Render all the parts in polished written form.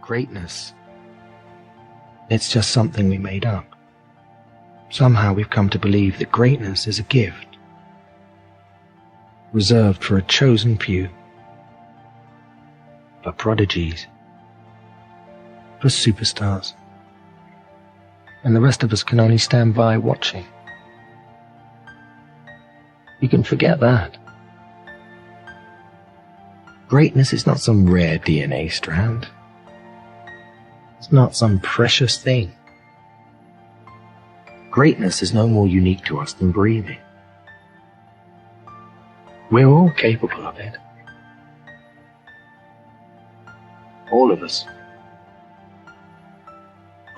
greatness, it's just something we made up. Somehow we've come to believe that greatness is a gift, reserved for a chosen few, for prodigies, for superstars, and the rest of us can only stand by watching. You can forget that. Greatness is not some rare DNA strand. It's not some precious thing. Greatness is no more unique to us than breathing. We're all capable of it. All of us.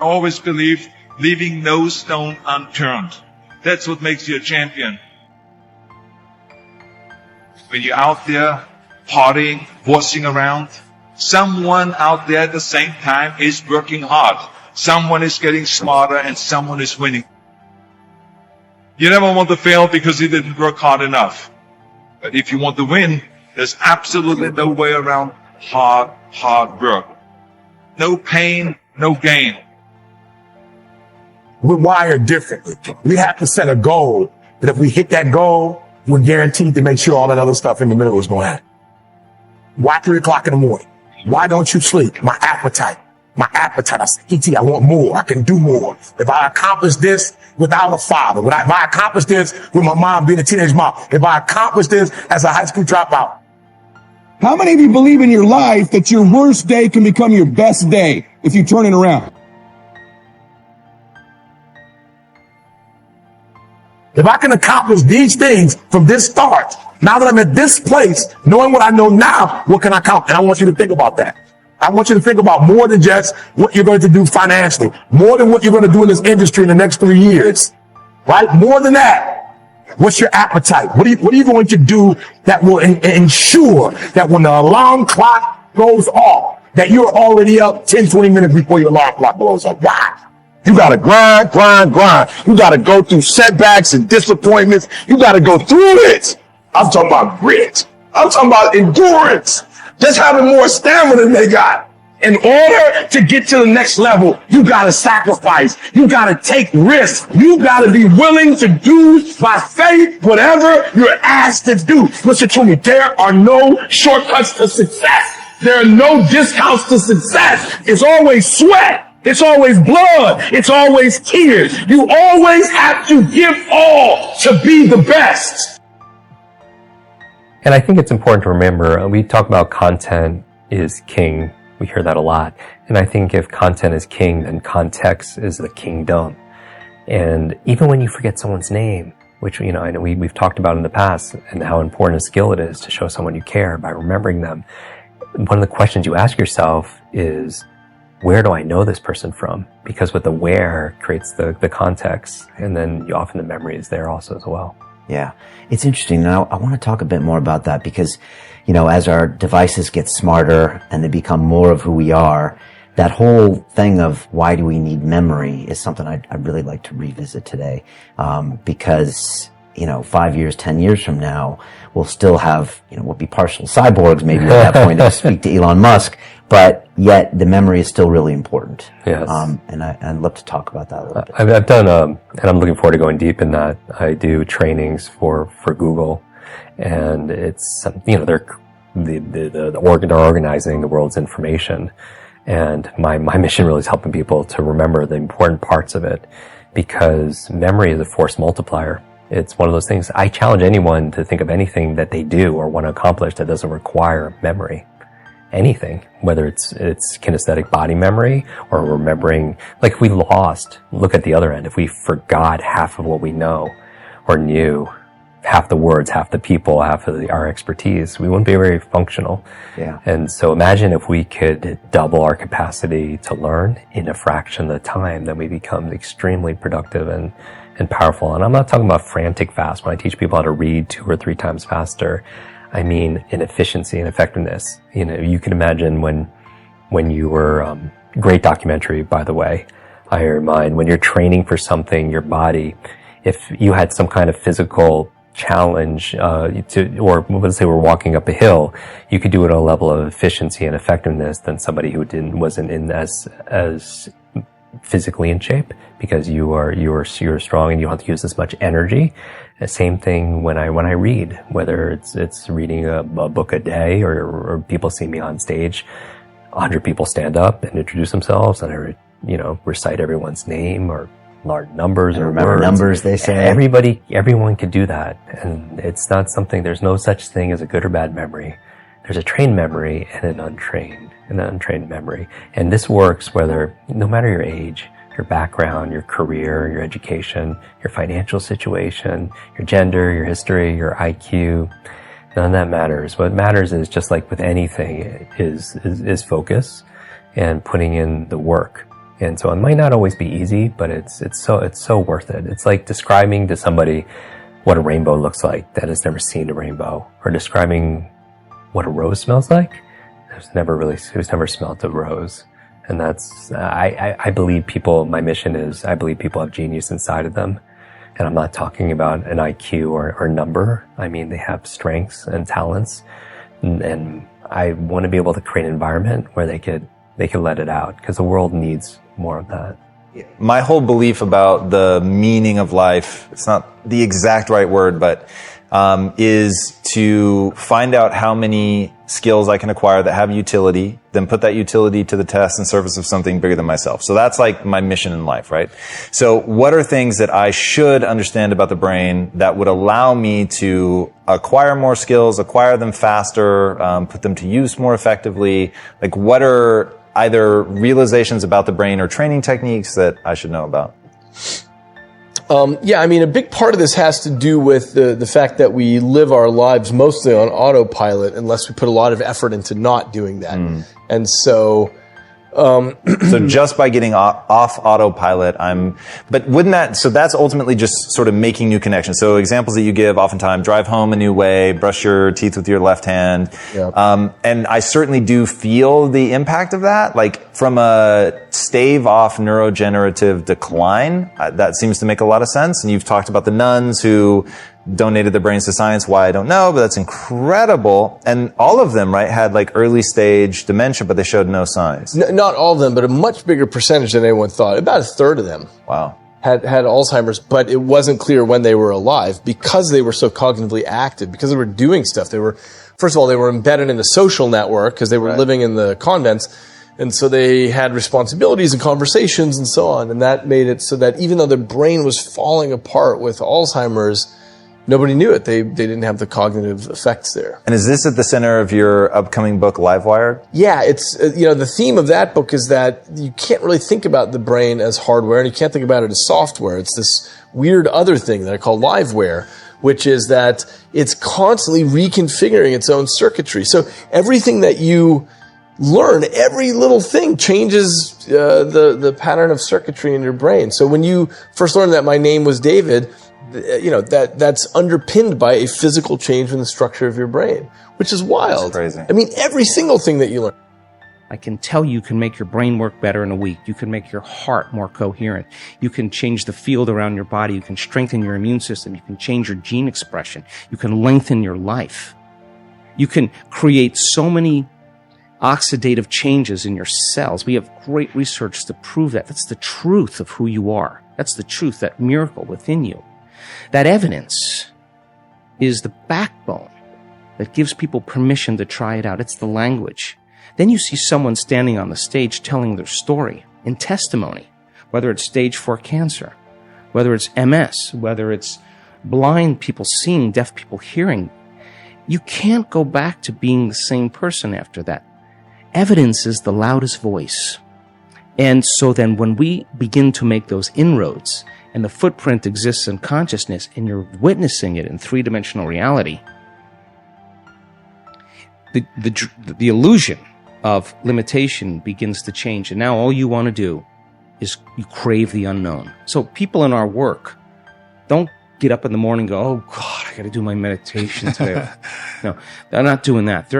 I always believe leaving no stone unturned. That's what makes you a champion. When you're out there partying, horsing around, someone out there at the same time is working hard. Someone is getting smarter and someone is winning. You never want to fail because you didn't work hard enough. But if you want to win, there's absolutely no way around hard work. No pain, no gain. We're wired differently. We have to set a goal that if we hit that goal, we're guaranteed to make sure all that other stuff in the middle is going to happen. Why 3 o'clock in the morning? Why don't you sleep? My appetite. I say, E.T., I want more. I can do more. If I accomplish this without a father, if I accomplish this with my mom being a teenage mom, if I accomplish this as a high school dropout. How many of you believe in your life that your worst day can become your best day if you turn it around? If I can accomplish these things from this start, now that I'm at this place, knowing what I know now, what can I accomplish? And I want you to think about that. I want you to think about more than just what you're going to do financially, more than what you're going to do in this industry in the next 3 years, right? More than that. What's your appetite? What are you going to do that will ensure that when the alarm clock goes off, that you're already up 10, 20 minutes before your alarm clock goes off? Why? You got to grind. You got to go through setbacks and disappointments. You got to go through it. I'm talking about grit. I'm talking about endurance. Just having more stamina than they got. In order to get to the next level, you got to sacrifice. You got to take risks. You got to be willing to do by faith whatever you're asked to do. Listen to me. There are no shortcuts to success. There are no discounts to success. It's always sweat. It's always blood. It's always tears. You always have to give all to be the best. And I think it's important to remember, we talk about content is king. We hear that a lot. And I think if content is king, then context is the kingdom. And even when you forget someone's name, which, I know we've talked about in the past, and how important a skill it is to show someone you care by remembering them. One of the questions you ask yourself is, where do I know this person from? Because with the where creates the context, and then often the memory is there also as well. Yeah, it's interesting. Now, I want to talk a bit more about that because, as our devices get smarter and they become more of who we are, that whole thing of why do we need memory is something I'd really like to revisit today. Because, 5 years, 10 years from now, we'll still have, we'll be partial cyborgs maybe at that point to speak to Elon Musk, but yet the memory is still really important. Yes. And I'd love to talk about that a little bit. I've done, and I'm looking forward to going deep in that. I do trainings for Google, and it's, they're organizing the world's information. And my mission really is helping people to remember the important parts of it, because memory is a force multiplier. It's one of those things. I challenge anyone to think of anything that they do or want to accomplish that doesn't require memory. Anything, whether it's kinesthetic body memory or remembering, like if we look at the other end, if we forgot half of what we know or knew, half the words, half the people, half of our expertise, we wouldn't be very functional. Yeah. And so imagine if we could double our capacity to learn in a fraction of the time, then we become extremely productive and powerful. And I'm not talking about frantic fast. When I teach people how to read 2 or 3 times faster, I mean in efficiency and effectiveness. You can imagine when you were, great documentary, by the way, Iron Mind, when you're training for something, your body, if you had some kind of physical challenge, or let's say we're walking up a hill, you could do it at a level of efficiency and effectiveness than somebody who wasn't in as physically in shape, because you're strong and you don't have to use as much energy. The same thing when I read, whether it's reading a book a day or people see me on stage, 100 people stand up and introduce themselves, and I recite everyone's name or large numbers And or remember words. numbers, they say. Everyone could do that, and it's not something. There's no such thing as a good or bad memory. There's a trained memory and an untrained memory, and this works no matter your age, your background, your career, your education, your financial situation, your gender, your history, your IQ. None of that matters. What matters is, just like with anything, is focus and putting in the work. And so it might not always be easy, but it's so worth it. It's like describing to somebody what a rainbow looks like that has never seen a rainbow, or describing what a rose smells like. Who's never smelled a rose. And that's, I believe people, my mission is, I believe people have genius inside of them. And I'm not talking about an IQ or number. I mean, they have strengths and talents. And I want to be able to create an environment where they could let it out, because the world needs more of that. My whole belief about the meaning of life, it's not the exact right word, but is to find out how many skills I can acquire that have utility, then put that utility to the test in service of something bigger than myself. So that's like my mission in life, right? So what are things that I should understand about the brain that would allow me to acquire more skills, acquire them faster, put them to use more effectively? Like, what are either realizations about the brain or training techniques that I should know about? Yeah, I mean, a big part of this has to do with the fact that we live our lives mostly on autopilot unless we put a lot of effort into not doing that. And so... so just by getting off autopilot, but wouldn't that, so that's ultimately just sort of making new connections. So examples that you give oftentimes: drive home a new way, brush your teeth with your left hand. Yep. And I certainly do feel the impact of that, like from a stave off neurodegenerative decline. That seems to make a lot of sense. And you've talked about the nuns who donated their brains to science. Why, I don't know, but that's incredible. And all of them, right, had like early stage dementia, but they showed no signs. Not all of them, but a much bigger percentage than anyone thought. About a third of them. Wow. Had Alzheimer's, but it wasn't clear when they were alive, because they were so cognitively active, because they were doing stuff. First of all, they were embedded in a social network because they were living in the convents. And so they had responsibilities and conversations and so on. And that made it so that even though their brain was falling apart with Alzheimer's, nobody knew it. They didn't have the cognitive effects there. And is this at the center of your upcoming book, Livewired? Yeah, it's, the theme of that book is that you can't really think about the brain as hardware, and you can't think about it as software. It's this weird other thing that I call liveware, which is that it's constantly reconfiguring its own circuitry. So everything that you learn, every little thing changes the pattern of circuitry in your brain. So when you first learned that my name was David, that's underpinned by a physical change in the structure of your brain, which is wild. That's crazy. I mean, every single thing that you learn. I can tell you can make your brain work better in a week. You can make your heart more coherent. You can change the field around your body. You can strengthen your immune system. You can change your gene expression. You can lengthen your life. You can create so many oxidative changes in your cells. We have great research to prove that. That's the truth of who you are. That's the truth, that miracle within you. That evidence is the backbone that gives people permission to try it out. It's the language. Then you see someone standing on the stage telling their story in testimony, whether it's stage 4 cancer, whether it's MS, whether it's blind people seeing, deaf people hearing. You can't go back to being the same person after that. Evidence is the loudest voice. And so then when we begin to make those inroads, and the footprint exists in consciousness, and you're witnessing it in three-dimensional reality, the illusion of limitation begins to change. And now all you want to do is you crave the unknown. So people in our work don't get up in the morning and go, oh God, I got to do my meditation today. No, they're not doing that.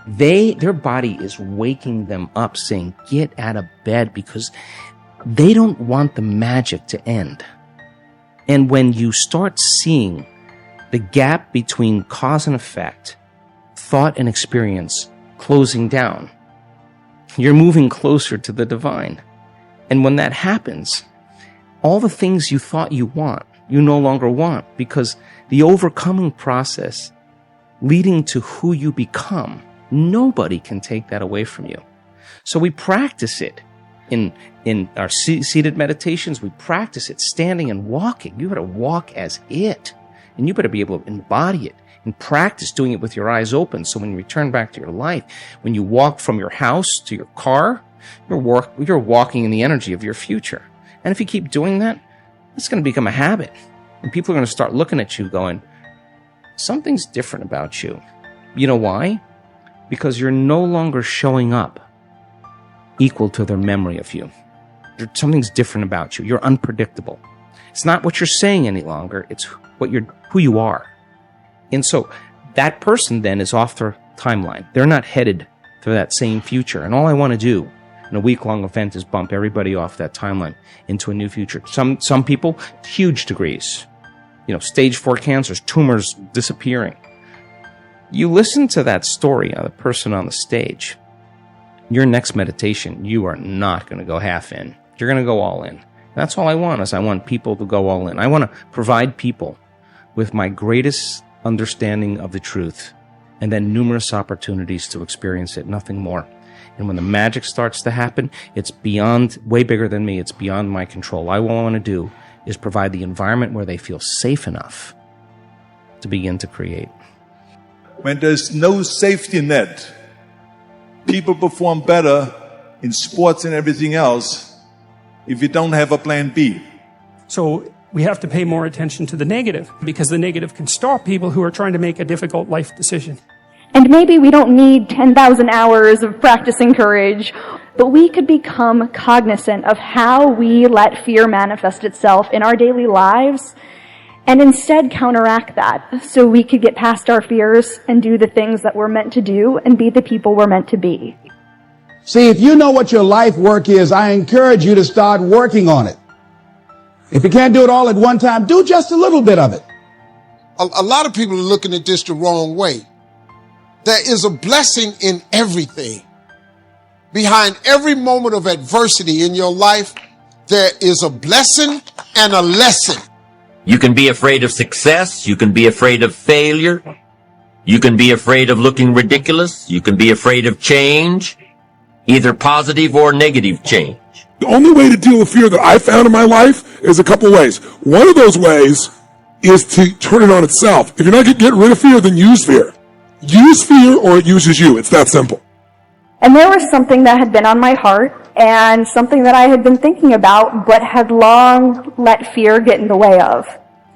Their body is waking them up, saying, get out of bed, because they don't want the magic to end. And when you start seeing the gap between cause and effect, thought and experience, closing down. You're moving closer to the divine. And when that happens, all the things you thought you want, you no longer want, because the overcoming process leading to who you become, nobody can take that away from you. So we practice it in our seated meditations. We practice it standing and walking. You better walk as it, and you better be able to embody it and practice doing it with your eyes open. So when you return back to your life, when you walk from your house to your car, you're walking in the energy of your future. And if you keep doing that, it's going to become a habit. And people are going to start looking at you going, something's different about you. You know why? Because you're no longer showing up equal to their memory of you. Something's different about you. You're unpredictable. It's not what you're saying any longer. It's who you are. And so that person then is off their timeline. They're not headed for that same future. And all I want to do in a week-long event is bump everybody off that timeline into a new future. Some people, huge degrees. Stage 4 cancers, tumors disappearing. You listen to that story of the person on the stage. Your next meditation, you are not going to go half in. You're going to go all in. That's all I want, is I want people to go all in. I want to provide people with my greatest understanding of the truth, and then numerous opportunities to experience it, nothing more. And when the magic starts to happen, it's beyond, way bigger than me. It's beyond my control. All I want to do is provide the environment where they feel safe enough to begin to create. When there's no safety net, people perform better in sports and everything else if you don't have a plan B. So we have to pay more attention to the negative, because the negative can stop people who are trying to make a difficult life decision. And maybe we don't need 10,000 hours of practicing courage, but we could become cognizant of how we let fear manifest itself in our daily lives, and instead counteract that, so we could get past our fears and do the things that we're meant to do and be the people we're meant to be. See, if you know what your life work is, I encourage you to start working on it. If you can't do it all at one time, do just a little bit of it. A lot of people are looking at this the wrong way. There is a blessing in everything. Behind every moment of adversity in your life, there is a blessing and a lesson. You can be afraid of success. You can be afraid of failure. You can be afraid of looking ridiculous. You can be afraid of change, either positive or negative change. The only way to deal with fear that I found in my life is a couple ways. One of those ways is to turn it on itself. If you're not getting rid of fear, then use fear. Use fear or it uses you. It's that simple. And there was something that had been on my heart, and something that I had been thinking about, but had long let fear get in the way of.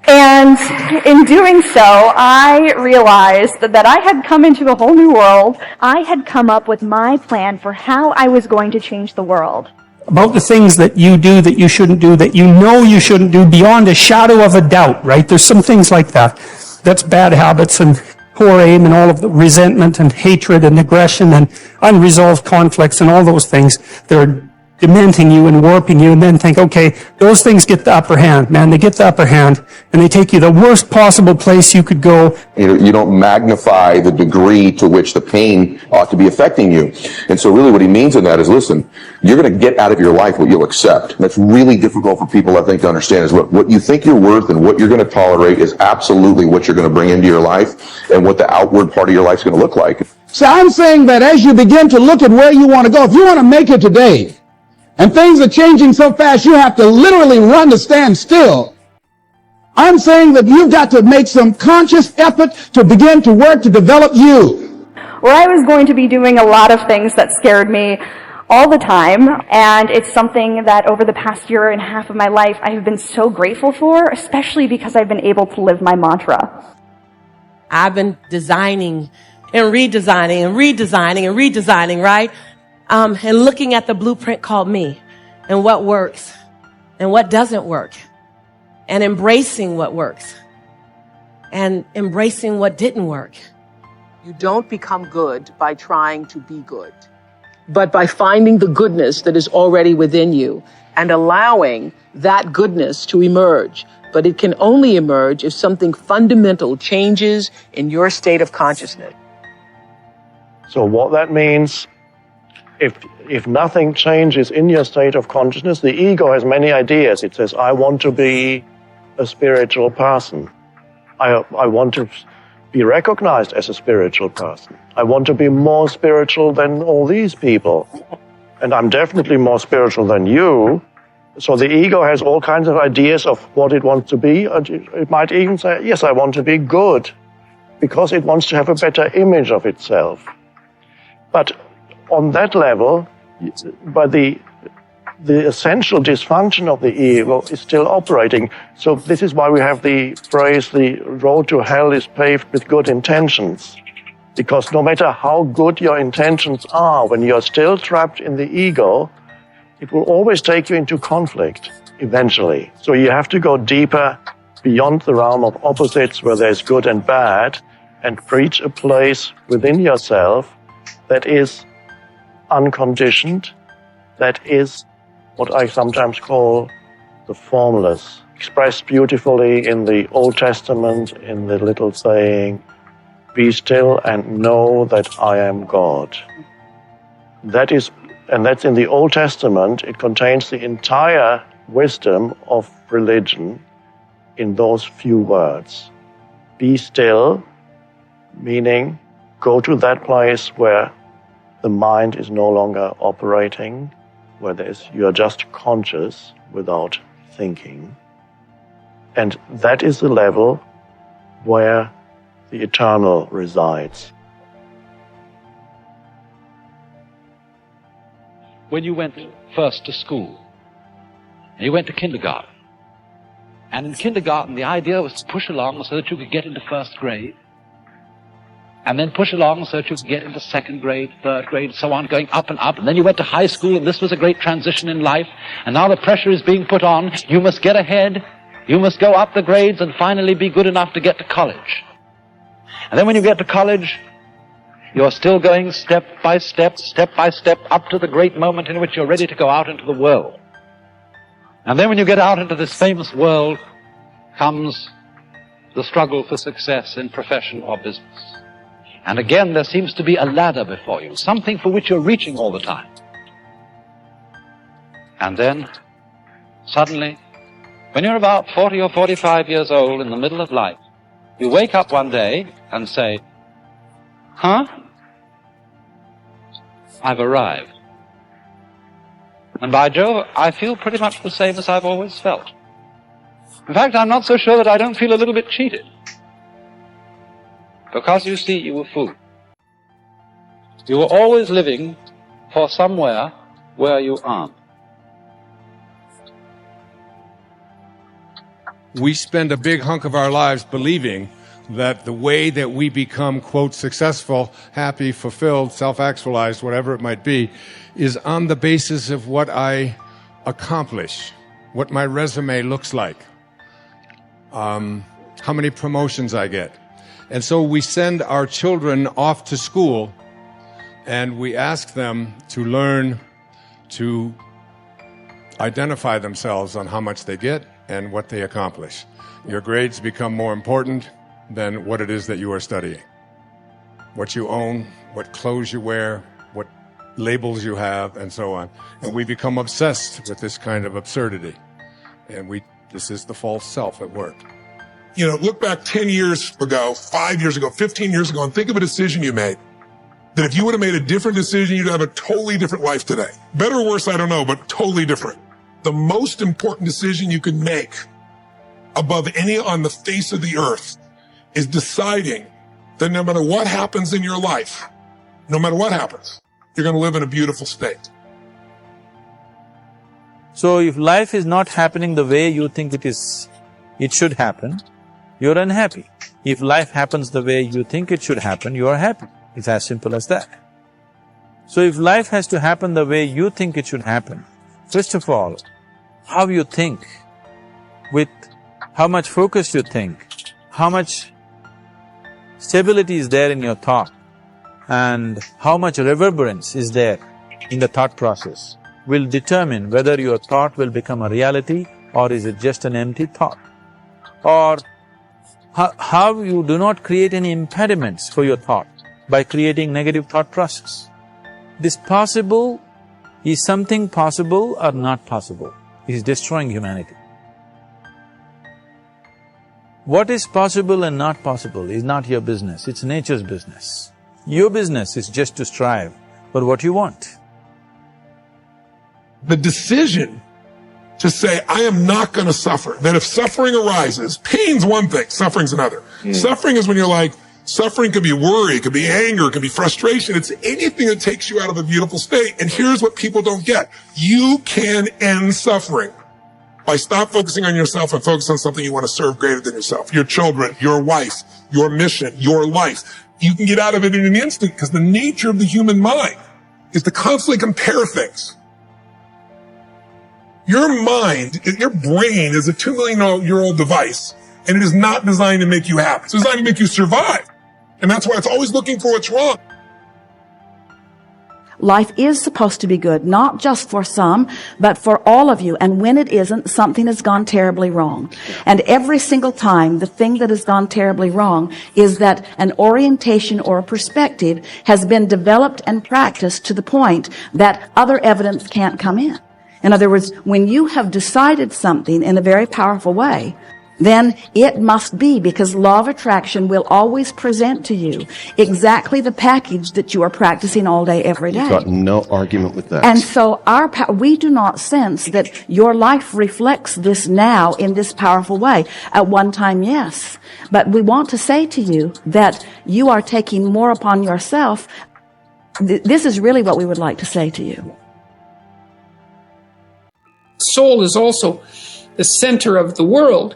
And in doing so, I realized that I had come into a whole new world. I had come up with my plan for how I was going to change the world. About the things that you do that you shouldn't do, that you know you shouldn't do beyond a shadow of a doubt, right? There's some things like that. That's bad habits and poor aim and all of the resentment and hatred and aggression and unresolved conflicts and all those things. They're dementing you and warping you, and then think, okay, those things get the upper hand, man. They get the upper hand, and they take you the worst possible place you could go. You don't magnify the degree to which the pain ought to be affecting you. And so really what he means in that is, listen, you're going to get out of your life what you'll accept. And that's really difficult for people, I think, to understand is what you think you're worth and what you're going to tolerate is absolutely what you're going to bring into your life and what the outward part of your life is going to look like. So I'm saying that as you begin to look at where you want to go, if you want to make it today, and things are changing so fast, you have to literally run to stand still. I'm saying that you've got to make some conscious effort to begin to work to develop you. Where I was going to be doing a lot of things that scared me all the time, and it's something that over the past year and a half of my life I have been so grateful for, especially because I've been able to live my mantra. I've been designing and redesigning and redesigning and redesigning, right? And looking at the blueprint called me and what works and what doesn't work, and embracing what works and embracing what didn't work. You don't become good by trying to be good. but by finding the goodness that is already within you and allowing that goodness to emerge. But it can only emerge if something fundamental changes in your state of consciousness. So what that means, if nothing changes in your state of consciousness, the ego has many ideas. It says, I want to be a spiritual person. I want to be recognized as a spiritual person. I want to be more spiritual than all these people. And I'm definitely more spiritual than you. So the ego has all kinds of ideas of what it wants to be. It might even say, yes, I want to be good, because it wants to have a better image of itself. But on that level, by the essential dysfunction of the ego is still operating. So this is why we have the phrase, the road to hell is paved with good intentions. Because no matter how good your intentions are, when you're still trapped in the ego, it will always take you into conflict eventually. So you have to go deeper beyond the realm of opposites where there's good and bad and reach a place within yourself that is unconditioned, that is what I sometimes call the formless, expressed beautifully in the Old Testament in the little saying, be still and know that I am God. And that's in the Old Testament. It contains the entire wisdom of religion in those few words. Be still, meaning go to that place where the mind is no longer operating, where you are just conscious without thinking. And that is the level where the eternal resides. When you went first to school, and you went to kindergarten, and in kindergarten the idea was to push along so that you could get into first grade, and then push along so that you could get into second grade, third grade, so on, going up and up, and then you went to high school, and this was a great transition in life, and now the pressure is being put on, you must get ahead, you must go up the grades and finally be good enough to get to college. And then when you get to college, you're still going step by step, up to the great moment in which you're ready to go out into the world. And then when you get out into this famous world, comes the struggle for success in profession or business. And again, there seems to be a ladder before you, something for which you're reaching all the time. And then, suddenly, when you're about 40 or 45 years old in the middle of life, you wake up one day and say, huh? I've arrived. And by Jove, I feel pretty much the same as I've always felt. In fact, I'm not so sure that I don't feel a little bit cheated. Because you see, you were fooled. You were always living for somewhere where you aren't. We spend a big hunk of our lives believing that the way that we become, quote, successful, happy, fulfilled, self-actualized, whatever it might be, is on the basis of what I accomplish, what my resume looks like, how many promotions I get. And so we send our children off to school and we ask them to learn to identify themselves on how much they get and what they accomplish. Your grades become more important than what it is that you are studying. What you own, what clothes you wear, what labels you have, and so on. And we become obsessed with this kind of absurdity. And this is the false self at work. You know, look back 10 years ago, 5 years ago, 15 years ago, and think of a decision you made. That if you would have made a different decision, you'd have a totally different life today. Better or worse, I don't know, but totally different. The most important decision you can make above any on the face of the earth is deciding that no matter what happens in your life, no matter what happens, you're going to live in a beautiful state. So if life is not happening the way you think it should happen, you're unhappy. If life happens the way you think it should happen, you are happy. It's as simple as that. So if life has to happen the way you think it should happen, first of all, how you think, with how much focus you think, how much stability is there in your thought, and how much reverberance is there in the thought process will determine whether your thought will become a reality or is it just an empty thought. Or how you do not create any impediments for your thought by creating negative thought process. This possible, is something possible or not possible? Is destroying humanity. What is possible and not possible is not your business, it's nature's business. Your business is just to strive for what you want. The decision to say, I am not going to suffer, that if suffering arises, pain's one thing, suffering's another. Suffering is when you're like, suffering could be worry, it could be anger, it could be frustration, it's anything that takes you out of a beautiful state. And here's what people don't get. You can end suffering by stop focusing on yourself and focus on something you want to serve greater than yourself. Your children, your wife, your mission, your life. You can get out of it in an instant because the nature of the human mind is to constantly compare things. Your mind, your brain is a 2 million-year-old device, and it is not designed to make you happy. It's designed to make you survive. And that's why it's always looking for what's wrong. Life is supposed to be good, not just for some, but for all of you. And when it isn't, something has gone terribly wrong. And every single time, the thing that has gone terribly wrong is that an orientation or a perspective has been developed and practiced to the point that other evidence can't come in. In other words, when you have decided something in a very powerful way, then it must be, because law of attraction will always present to you exactly the package that you are practicing all day, every day. You've got no argument with that. And so we do not sense that your life reflects this now in this powerful way. At one time, yes. But we want to say to you that you are taking more upon yourself. This is really what we would like to say to you. Soul is also the center of the world,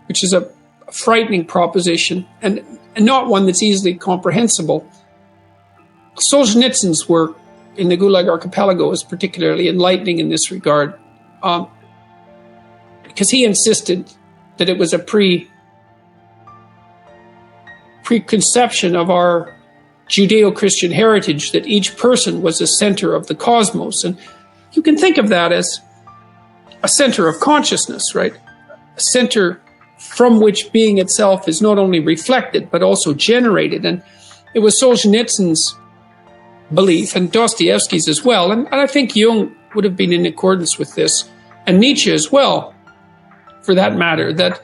which is a frightening proposition and not one that's easily comprehensible. Solzhenitsyn's work in the Gulag Archipelago is particularly enlightening in this regard, because he insisted that it was a preconception of our Judeo-Christian heritage that each person was the center of the cosmos. And you can think of that as a center of consciousness, right? A center from which being itself is not only reflected, but also generated. And it was Solzhenitsyn's belief, and Dostoevsky's as well, and I think Jung would have been in accordance with this, and Nietzsche as well, for that matter, that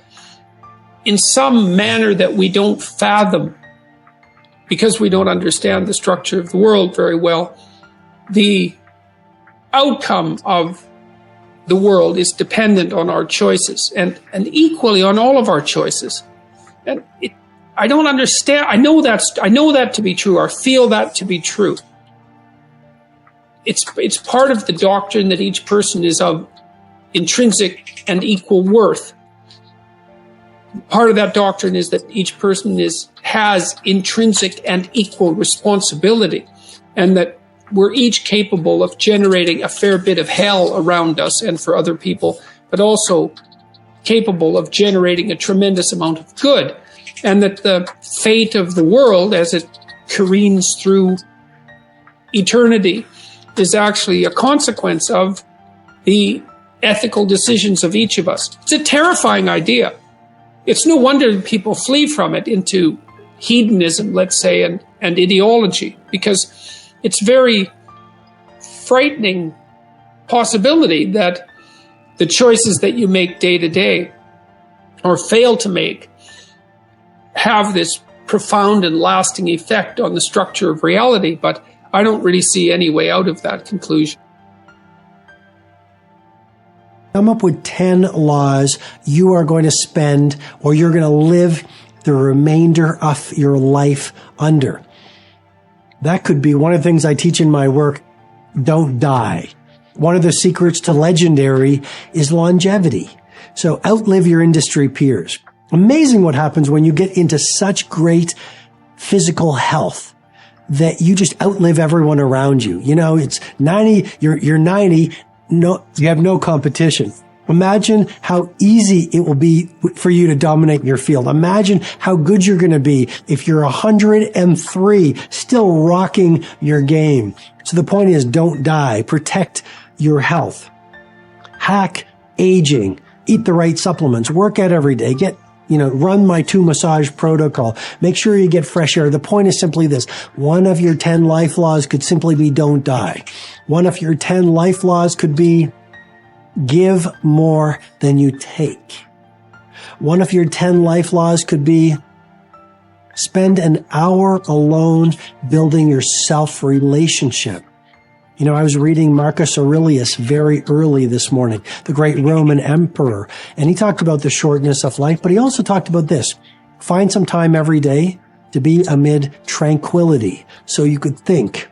in some manner that we don't fathom, because we don't understand the structure of the world very well, the outcome of the world is dependent on our choices, and equally on all of our choices. And I don't understand. I know that to be true, or feel that to be true. It's part of the doctrine that each person is of intrinsic and equal worth. Part of that doctrine is that each person has intrinsic and equal responsibility, and that we're each capable of generating a fair bit of hell around us and for other people, but also capable of generating a tremendous amount of good. And that the fate of the world as it careens through eternity is actually a consequence of the ethical decisions of each of us. It's a terrifying idea. It's no wonder people flee from it into hedonism, let's say, and ideology, because it's very frightening possibility that the choices that you make day to day or fail to make have this profound and lasting effect on the structure of reality, but I don't really see any way out of that conclusion. Come up with 10 laws you are going to spend, or you're going to live the remainder of your life under. That could be one of the things I teach in my work. Don't die. One of the secrets to legendary is longevity. So outlive your industry peers. Amazing what happens when you get into such great physical health that you just outlive everyone around you. You know, it's 90, you're 90, no, you have no competition. Imagine how easy it will be for you to dominate your field. Imagine how good you're going to be if you're 103, still rocking your game. So the point is, don't die. Protect your health. Hack aging. Eat the right supplements. Work out every day. Run my 2 massage protocol. Make sure you get fresh air. The point is simply this. One of your 10 life laws could simply be don't die. One of your 10 life laws could be give more than you take. One of your 10 life laws could be spend an hour alone building your self-relationship. I was reading Marcus Aurelius very early this morning, the great Roman emperor, and he talked about the shortness of life, but he also talked about this. Find some time every day to be amid tranquility so you could think.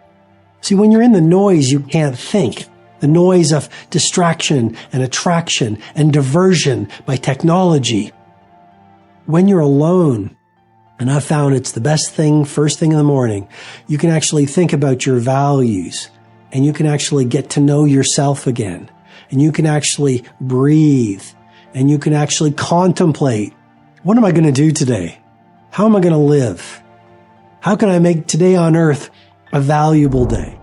See, when you're in the noise, you can't think. The noise of distraction and attraction and diversion by technology. When you're alone, and I've found it's the best thing first thing in the morning, you can actually think about your values, and you can actually get to know yourself again, and you can actually breathe, and you can actually contemplate. What am I going to do today? How am I going to live? How can I make today on earth a valuable day?